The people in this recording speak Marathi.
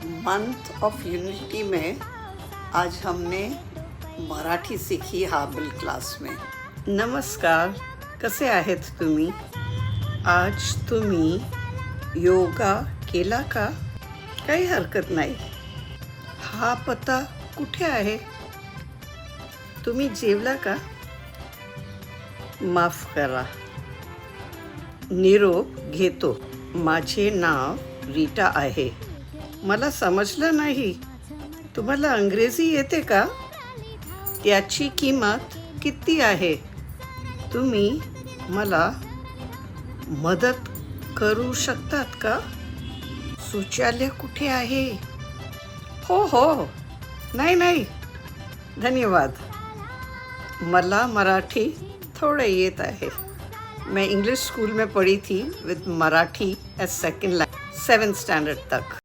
मंथ ऑफ यूनिटी में आज हमने मराठी सीखी हाबल क्लास में। नमस्कार, कसे आहेत तुम्ही? आज तुम्ही योगा केला का? काही हरकत नाही। हा पत्ता कुठे आहे? तुम्ही जेवला का? माफ करा, निरोप घेतो। माझे नाव रीटा आहे। मला समजलं नाही, तुम्हाला अंग्रेजी येते का? त्याची किंमत किती आहे? तुम्ही मला मदत करू शकतात का? शौचालय कुठे आहे? हो, नाही, धन्यवाद। मला मराठी थोड़ा येत है। मैं इंग्लिश स्कूल में पढ़ी थी with Marathi as second language 7th standard तक।